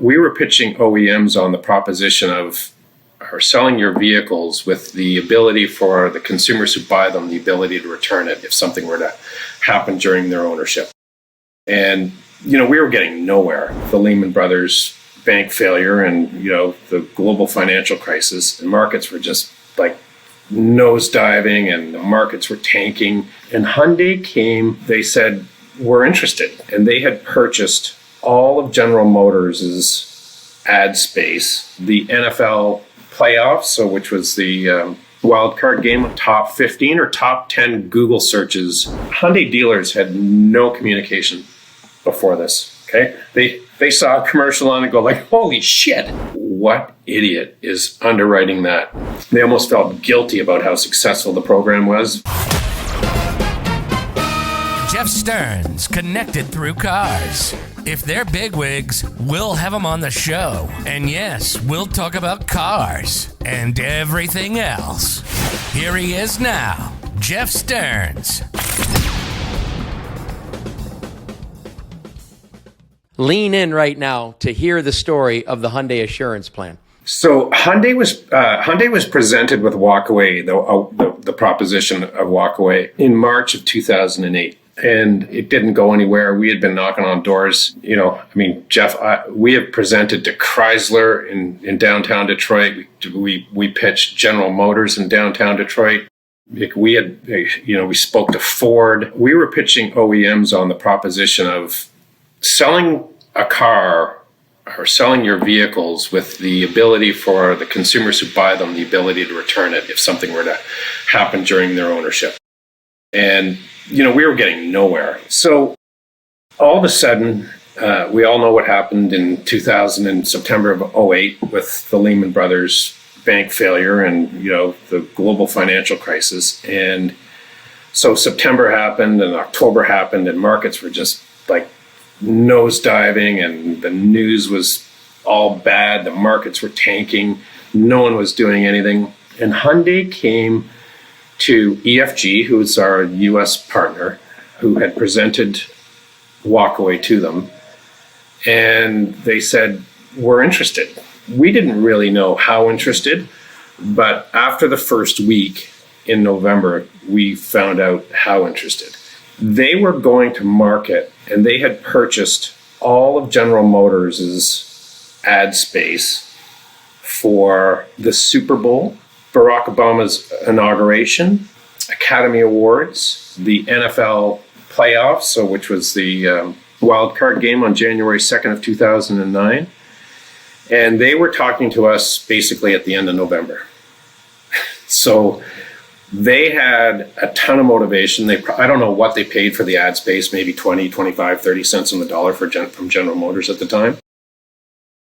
we were pitching OEMs on the proposition of or selling your vehicles with the ability for the consumers who buy them, the ability to return it if something were to happen during their ownership. And, we were getting nowhere. The Lehman Brothers bank failure and, the global financial crisis, and markets were just like nosediving and the markets were tanking. And Hyundai came, they said, we're interested. And they had purchased all of General Motors' ad space, the NFL playoffs, which was the wild card game, top 15 or top 10 Google searches. Hyundai dealers had no communication before this. Okay, they saw a commercial on it, go like, "Holy shit! What idiot is underwriting that?" They almost felt guilty about how successful the program was. Jeff Stearns, connected through cars. If they're bigwigs, we'll have them on the show. And yes, we'll talk about cars and everything else. Here he is now, Jeff Stearns. Lean in right now to hear the story of the Hyundai Assurance Plan. So Hyundai was presented with WALKAWay, the proposition of WALKAWay, in March of 2008. And it didn't go anywhere. We had been knocking on doors. Jeff, we have presented to Chrysler in downtown Detroit. We pitched General Motors in downtown Detroit. We spoke to Ford. We were pitching OEMs on the proposition of selling a car or selling your vehicles with the ability for the consumers who buy them, the ability to return it if something were to happen during their ownership. And we were getting nowhere. So all of a sudden, we all know what happened in September of 2008 with the Lehman Brothers bank failure and, the global financial crisis. And so September happened and October happened and markets were just like nosediving and the news was all bad. The markets were tanking. No one was doing anything. And Hyundai came to EFG, who's our U.S. partner, who had presented WALKAWay to them. And they said, we're interested. We didn't really know how interested, but after the first week in November, we found out how interested. They were going to market, and they had purchased all of General Motors' ad space for the Super Bowl, Barack Obama's inauguration, Academy Awards, the NFL playoffs, which was the wild card game on January 2nd of 2009. And they were talking to us basically at the end of November. So they had a ton of motivation. I don't know what they paid for the ad space, maybe 20, 25, 30 cents on the dollar from General Motors at the time.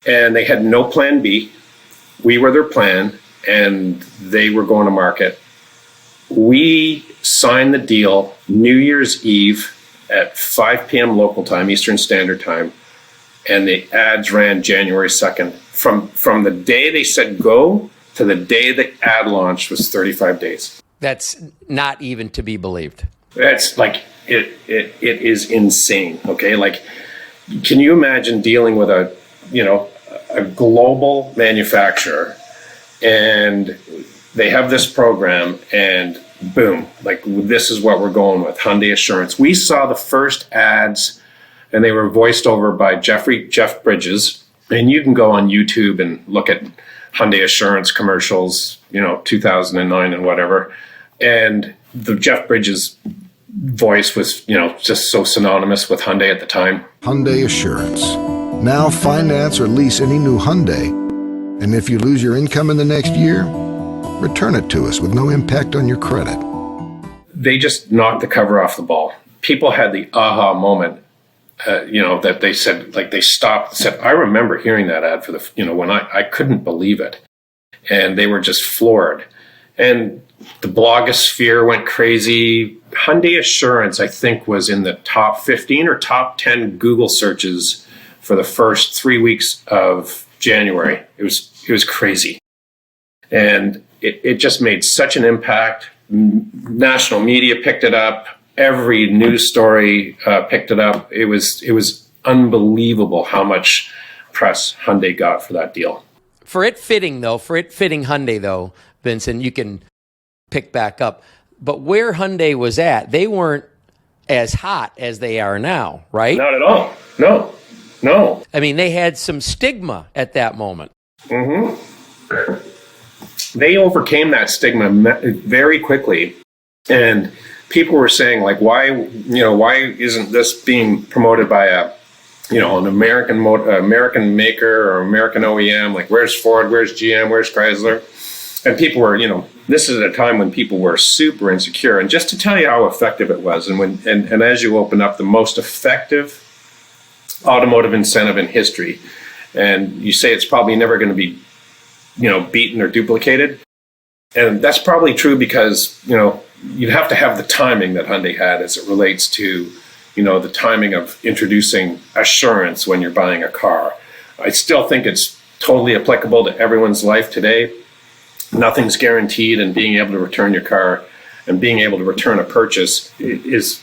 And they had no plan B. We were their plan. And they were going to market. We signed the deal New Year's Eve at 5 p.m. local time, Eastern Standard Time, and the ads ran January 2nd. From the day they said go to the day the ad launched was 35 days. That's not even to be believed. That's like, it is insane, okay? Like, can you imagine dealing with a global manufacturer, and they have this program and boom, like this is what we're going with, Hyundai Assurance. We saw the first ads and they were voiced over by Jeff Bridges. And you can go on YouTube and look at Hyundai Assurance commercials, 2009 and whatever. And the Jeff Bridges voice was, just so synonymous with Hyundai at the time. Hyundai Assurance. Now finance or lease any new Hyundai. And if you lose your income in the next year, return it to us with no impact on your credit. They just knocked the cover off the ball. People had the aha moment, that they said, like they stopped and said, I remember hearing that ad for when I couldn't believe it. And they were just floored. And the blogosphere went crazy. Hyundai Assurance, I think, was in the top 15 or top 10 Google searches for the first 3 weeks of January. It was crazy. And it just made such an impact. National media picked it up. Every news story picked it up. It was unbelievable how much press Hyundai got for that deal. For it fitting Hyundai though, Vincent, you can pick back up. But where Hyundai was at, they weren't as hot as they are now, right? Not at all. No. I mean, they had some stigma at that moment. Mm-hmm. They overcame that stigma very quickly, and people were saying, like, why isn't this being promoted by an American maker or American OEM? Like, where's Ford? Where's GM? Where's Chrysler? And people were, this is a time when people were super insecure. And just to tell you how effective it was, and as you open up, the most effective automotive incentive in history, and you say it's probably never going to be, beaten or duplicated. And that's probably true because, you'd have to have the timing that Hyundai had as it relates to, the timing of introducing assurance when you're buying a car. I still think it's totally applicable to everyone's life today. Nothing's guaranteed, and being able to return your car and being able to return a purchase is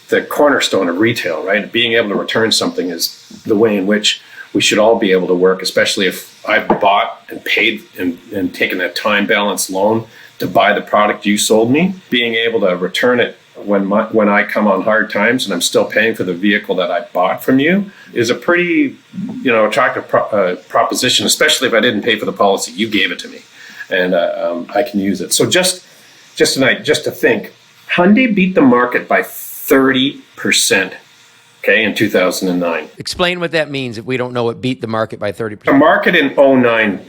the cornerstone of retail, right? Being able to return something is the way in which we should all be able to work, especially if I've bought and paid and taken a time balance loan to buy the product you sold me. Being able to return it when I come on hard times and I'm still paying for the vehicle that I bought from you is a pretty, attractive proposition, especially if I didn't pay for the policy. You gave it to me, and I can use it. So just tonight, just to think, Hyundai beat the market by 30%. Okay, in 2009. Explain what that means if we don't know what beat the market by 30%. The market in 2009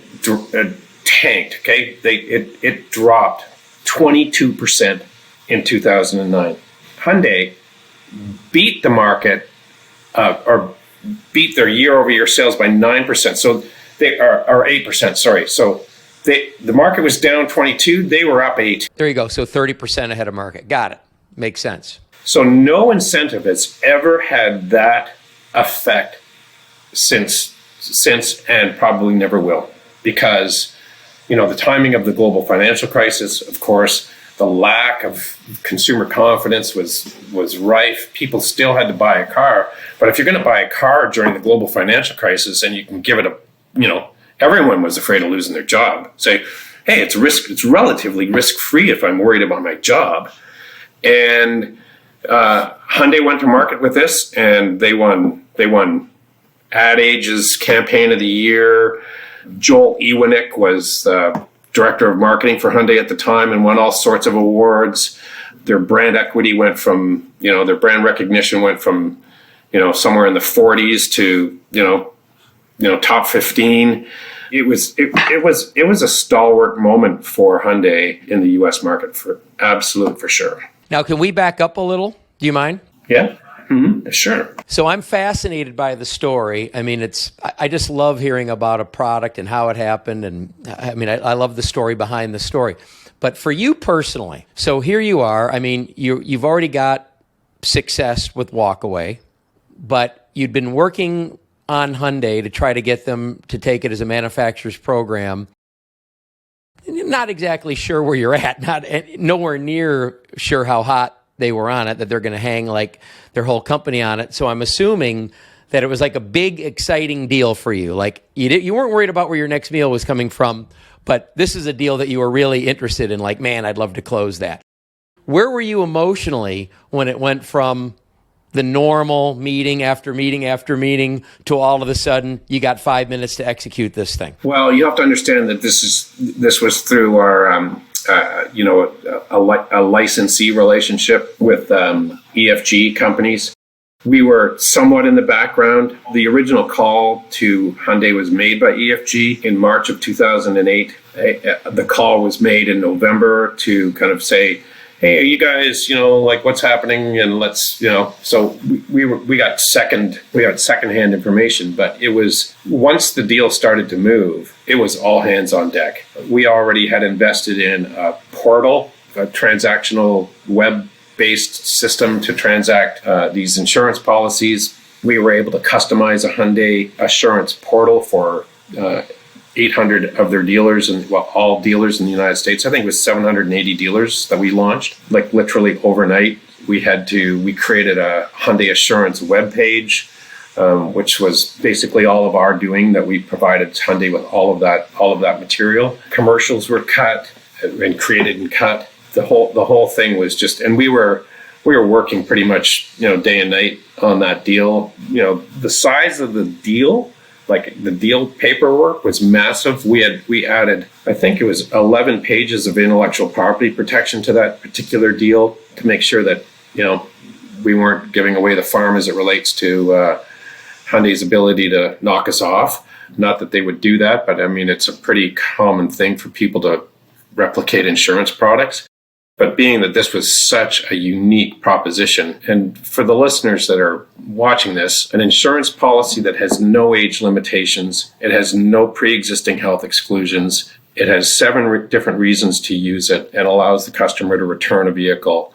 tanked. Okay, it dropped 22% in 2009. Hyundai beat the market or beat their year-over-year sales by 9%. So they are 8%. Sorry. So the market was down 22. They were up 8. There you go. So 30% ahead of market. Got it. Makes sense. So no incentive has ever had that effect since and probably never will, because the timing of the global financial crisis, of course, the lack of consumer confidence was rife. People still had to buy a car, but if you're going to buy a car during the global financial crisis and you can give it everyone was afraid of losing their job. Say, hey, it's relatively risk-free if I'm worried about my job. And Hyundai went to market with this, and they won Ad Age's Campaign of the Year. Joel Ewenick was the director of marketing for Hyundai at the time and won all sorts of awards. Their brand equity went from, their brand recognition went from, somewhere in the 40s to, top 15. It was a stalwart moment for Hyundai in the U.S. market for sure. Now, can we back up a little? Do you mind? Yeah. Mm-hmm. Sure. So I'm fascinated by the story. I mean, I just love hearing about a product and how it happened. And I mean, I love the story behind the story. But for you personally, so here you are. I mean, you've already got success with WALKAWay, but you'd been working on Hyundai to try to get them to take it as a manufacturer's program. Not exactly sure where you're at, nowhere near sure how hot they were on it, that they're going to hang like their whole company on it. So I'm assuming that it was like a big, exciting deal for you. Like you weren't worried about where your next meal was coming from, but this is a deal that you were really interested in. Like, man, I'd love to close that. Where were you emotionally when it went from the normal meeting after meeting after meeting to all of a sudden you got 5 minutes to execute this thing? Well, you have to understand that this was through our a licensee relationship with EFG companies. We were somewhat in the background. The original call to Hyundai was made by EFG in March of 2008. The call was made in November to kind of say, hey, are you guys, like what's happening? And let's, so we got secondhand information, but it was, once the deal started to move, it was all hands on deck. We already had invested in a portal, a transactional web-based system to transact these insurance policies. We were able to customize a Hyundai assurance portal for 800 of their dealers, and all dealers in the United States. I think it was 780 dealers that we launched, like literally overnight. We created a Hyundai Assurance webpage. which was basically all of our doing, that we provided Hyundai with all of that material. Commercials were cut and created and cut. The whole thing was just, and we were working pretty much, day and night on that deal. The size of the deal, like the deal paperwork, was massive. We added, I think it was 11 pages of intellectual property protection to that particular deal to make sure that, we weren't giving away the farm as it relates to Hyundai's ability to knock us off. Not that they would do that, but I mean, it's a pretty common thing for people to replicate insurance products. But being that this was such a unique proposition, and for the listeners that are watching this, an insurance policy that has no age limitations, it has no pre-existing health exclusions, it has 7 different reasons to use it, and allows the customer to return a vehicle.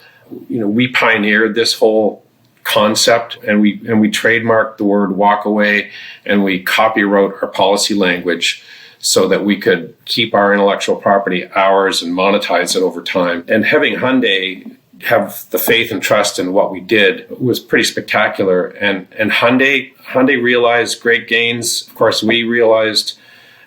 We pioneered this whole concept, and we trademarked the word WALKAWay, and we copywrote our policy language so that we could keep our intellectual property ours and monetize it over time. And having Hyundai have the faith and trust in what we did was pretty spectacular. And Hyundai realized great gains. Of course, we realized,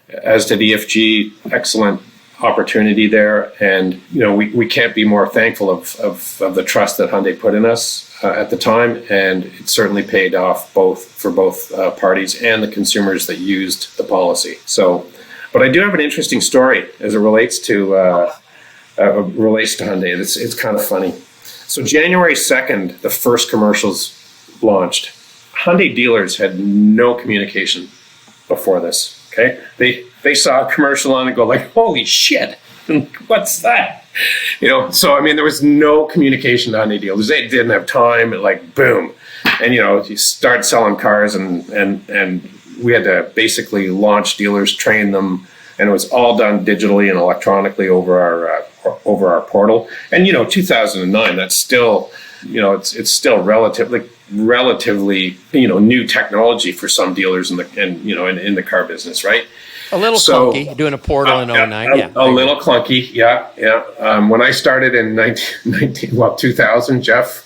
as did EFG, excellent opportunity there. And, we can't be more thankful of the trust that Hyundai put in us at the time. And it certainly paid off for both parties and the consumers that used the policy. But I do have an interesting story as it relates to Hyundai. It's kind of funny. So January 2nd, the first commercials launched. Hyundai dealers had no communication before this. Okay, they saw a commercial on and go like, "Holy shit, what's that?" So I mean, there was no communication to Hyundai dealers. They didn't have time. Like, boom, and you start selling cars, and we had to basically launch dealers, train them, and it was all done digitally and electronically over our portal. And 2009, that's still, it's still relatively new technology for some dealers in the car business, right? A little clunky doing a portal in 09. A little clunky, yeah. When I started in 2000, Jeff,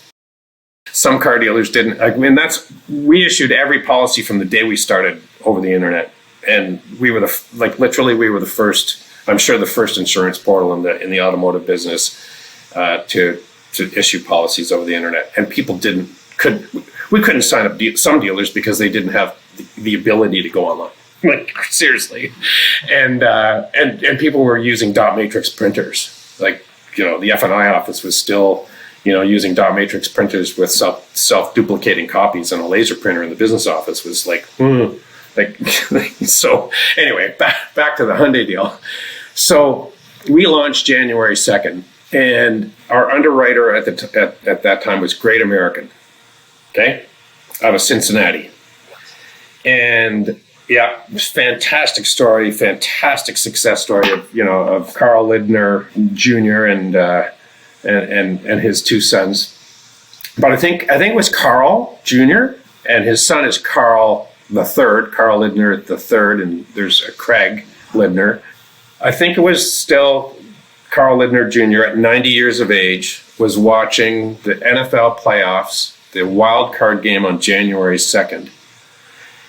some car dealers didn't. I mean, we issued every policy from the day we started over the internet, and we were literally we were the first. I'm sure the first insurance portal in the automotive business to issue policies over the internet, and people we couldn't sign up some dealers because they didn't have the ability to go online. Like, seriously, and people were using dot matrix printers. Like, the F&I office was still, using dot matrix printers with self-duplicating copies, and a laser printer in the business office was so anyway, back to the Hyundai deal. So we launched January 2nd, and our underwriter at that time was Great American, okay, out of Cincinnati. And yeah, fantastic story, fantastic success story of Carl Lidner Jr. and his 2 sons. But I think it was Carl Jr. and his son is Carl III, Carl Lidner III, and there's a Craig Lidner. I think it was still Carl Lidner Jr. at 90 years of age was watching the NFL playoffs, the wild card game on January 2nd.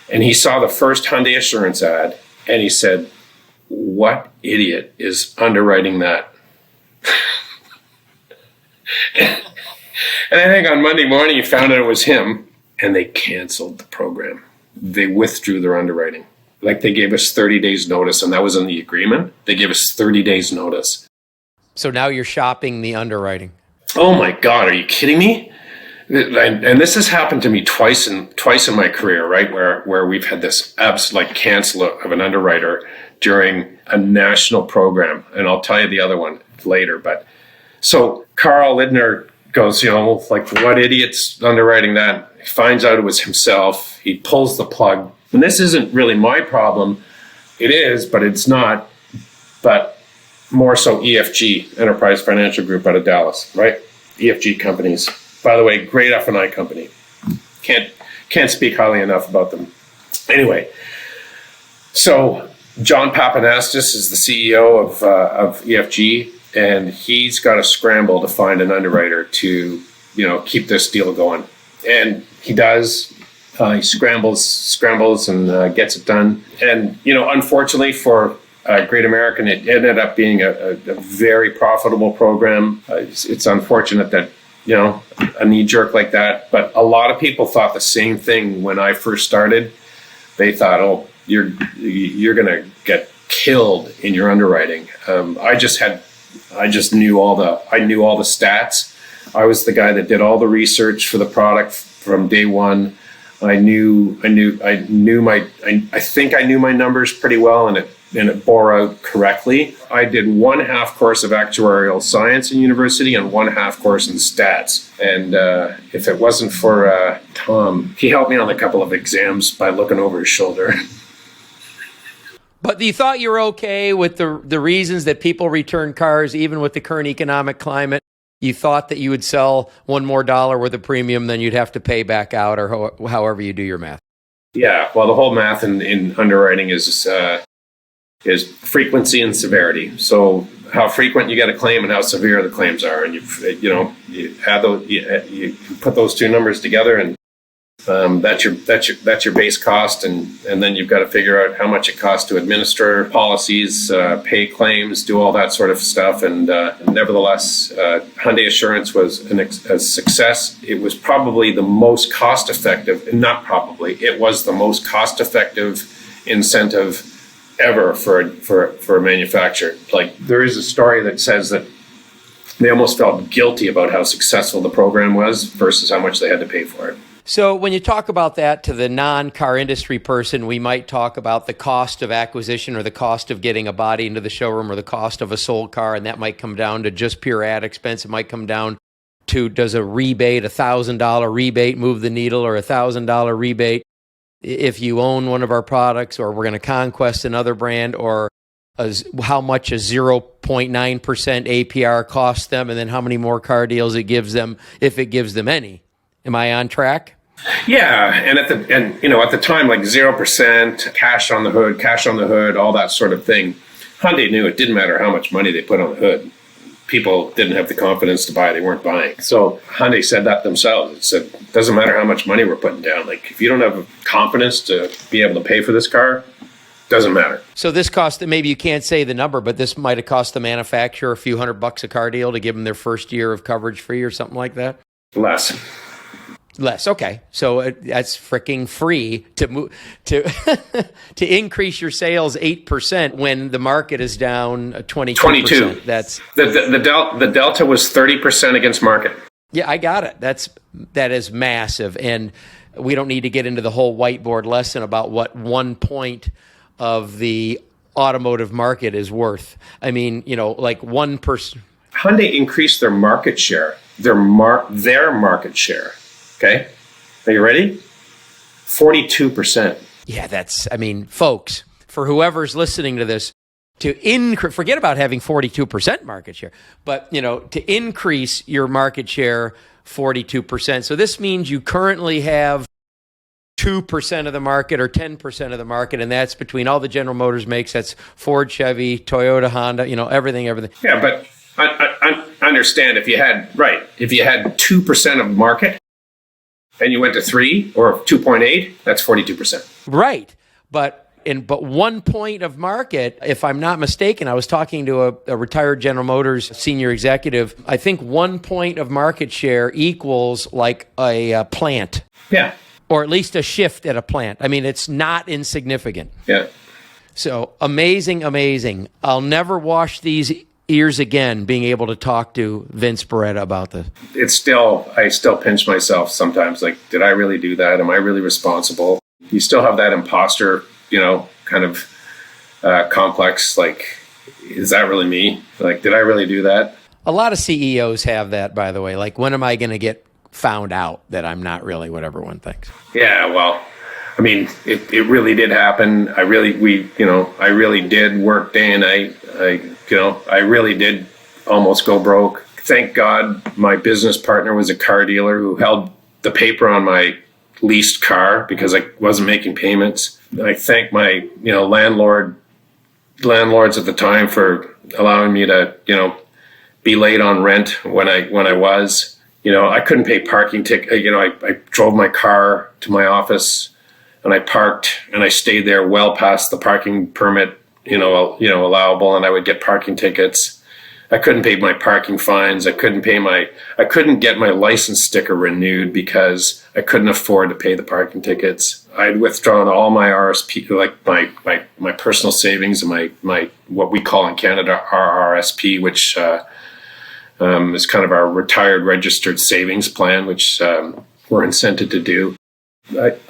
And he saw the first Hyundai Assurance ad, and he said, "What idiot is underwriting that?" And I think on Monday morning, he found out it was him, and they canceled the program. They withdrew their underwriting. Like, they gave us 30 days notice, and that was in the agreement. They gave us 30 days notice. So now you're shopping the underwriting. Oh my God, are you kidding me? And this has happened to me twice in my career, right? Where we've had this absolute cancel of an underwriter during a national program. And I'll tell you the other one later. But so Carl Lidner goes, what idiot's underwriting that? He finds out it was himself. He pulls the plug. And this isn't really my problem. It is, but it's not. But more so EFG, Enterprise Financial Group out of Dallas, right? EFG companies. By the way, great F&I company. Can't speak highly enough about them. Anyway, so John Papanastis is the CEO of EFG, and he's got to scramble to find an underwriter to, keep this deal going. And he does. He scrambles and gets it done. And, unfortunately for Great American, it ended up being a very profitable program. It's unfortunate that, a knee jerk like that. But a lot of people thought the same thing when I first started. They thought, oh, you're going to get killed in your underwriting. I knew all the stats. I was the guy that did all the research for the product from day one. I think I knew my numbers pretty well, and it bore out correctly. I did 1/2 course of actuarial science in university and 1/2 course in stats. And if it wasn't for Tom, he helped me on a couple of exams by looking over his shoulder. But you thought you were okay with the reasons that people return cars, even with the current economic climate. You thought that you would sell $1 more worth of premium than you'd have to pay back out, or however you do your math. Yeah, well, the whole math in underwriting is frequency and severity. So how frequent you get a claim and how severe the claims are, and you add those, you put those two numbers together, and that's your base cost, and then you've got to figure out how much it costs to administer policies, pay claims, do all that sort of stuff. And nevertheless, Hyundai Assurance was a success. It was probably the most cost-effective, it was the most cost-effective incentive ever for a manufacturer. Like, there is a story that says that they almost felt guilty about how successful the program was versus how much they had to pay for it. So when you talk about that to the non-car industry person, we might talk about the cost of acquisition or the cost of getting a body into the showroom or the cost of a sold car, and that might come down to just pure ad expense. It might come down to, does a rebate, $1,000 rebate, move the needle, or $1,000 rebate if you own one of our products, or we're going to conquest another brand, or how much a 0.9% APR costs them, and then how many more car deals it gives them, if it gives them any. Am I on track? Yeah, and at the time, like 0%, cash on the hood, all that sort of thing. Hyundai knew it didn't matter how much money they put on the hood. People didn't have the confidence to buy; they weren't buying. So Hyundai said that themselves. It said, it doesn't matter how much money we're putting down. Like, if you don't have confidence to be able to pay for this car, doesn't matter. So this cost, maybe you can't say the number, but this might have cost the manufacturer a few $100 a car deal to give them their first year of coverage free or something like that. Less. Okay. So that's freaking free to to increase your sales 8% when the market is down 22%. 22. That's the delta was 30% against market. Yeah, I got it. That is massive, and we don't need to get into the whole whiteboard lesson about what 1 point of the automotive market is worth. I mean, like 1%. Hyundai increased their market share, their market share. Okay, are you ready? 42%. Yeah, folks, for whoever's listening to this, forget about having 42% market share, but to increase your market share 42%. So this means you currently have 2% of the market or 10% of the market, and that's between all the General Motors makes. That's Ford, Chevy, Toyota, Honda, everything. Yeah, but I understand if you had 2% of market and you went to 3 or 2.8, that's 42%. Right. But 1 point of market, if I'm not mistaken, I was talking to a retired General Motors senior executive. I think 1 point of market share equals like a plant. Yeah. Or at least a shift at a plant. I mean, it's not insignificant. Yeah. So amazing. I'll never wash these ears again being able to talk to Vince Beretta about this. I still pinch myself sometimes. Like, did I really do that? Am I really responsible? You still have that imposter, kind of complex. Like, is that really me? Like, did I really do that? A lot of CEOs have that, by the way. Like, when am I going to get found out that I'm not really what everyone thinks? Yeah, well, I mean, it really did happen. I really did work day and night. I really did almost go broke. Thank God my business partner was a car dealer who held the paper on my leased car because I wasn't making payments. I thank my, landlords at the time for allowing me to, be late on rent when I was. I couldn't pay parking ticket. I drove my car to my office and I parked and I stayed there well past the parking permit, allowable, and I would get parking tickets. I couldn't pay my parking fines. I couldn't get my license sticker renewed because I couldn't afford to pay the parking tickets. I'd withdrawn all my RSP, like my personal savings and my what we call in Canada RRSP, which is kind of our retired registered savings plan, which we're incented to do.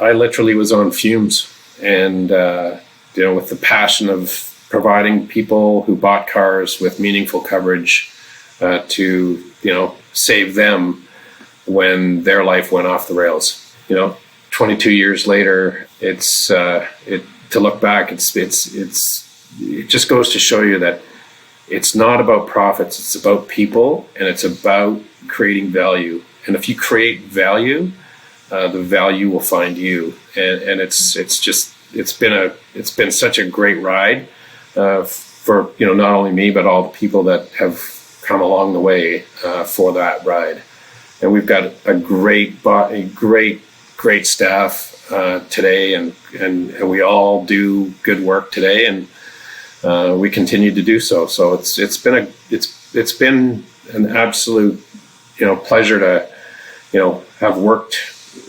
I literally was on fumes, and with the passion of providing people who bought cars with meaningful coverage to save them when their life went off the rails. 22 years later, to look back, it just goes to show you that it's not about profits, it's about people, and it's about creating value. And if you create value, the value will find you. And it's been such a great ride for not only me but all the people that have come along the way for that ride. And we've got a great staff today, and we all do good work today, and we continue to do so. So it's been an absolute pleasure to have worked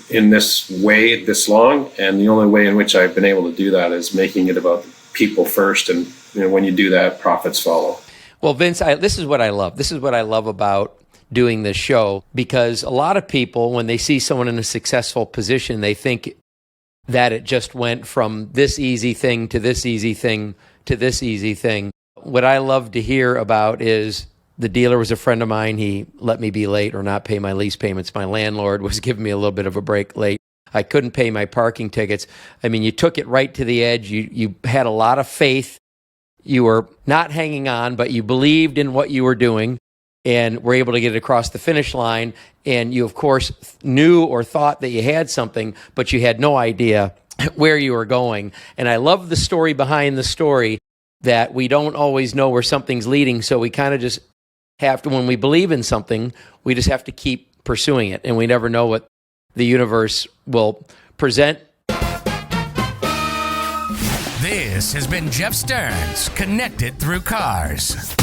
in this way this long, and the only way in which I've been able to do that is making it about people first, and when you do that, profits follow. Well, Vince, this is what I love. This is what I love about doing this show, because a lot of people, when they see someone in a successful position, they think that it just went from this easy thing to this easy thing to this easy thing. What I love to hear about is the dealer was a friend of mine. He let me be late or not pay my lease payments. My landlord was giving me a little bit of a break late. I couldn't pay my parking tickets. I mean, you took it right to the edge. You had a lot of faith. You were not hanging on, but you believed in what you were doing and were able to get it across the finish line. And you, of course, knew or thought that you had something, but you had no idea where you were going. And I love the story behind the story, that we don't always know where something's leading. So we kind of just have to, when we believe in something, we just have to keep pursuing it. And we never know what the universe will present. This has been Jeff Stearns, Connected Through Cars.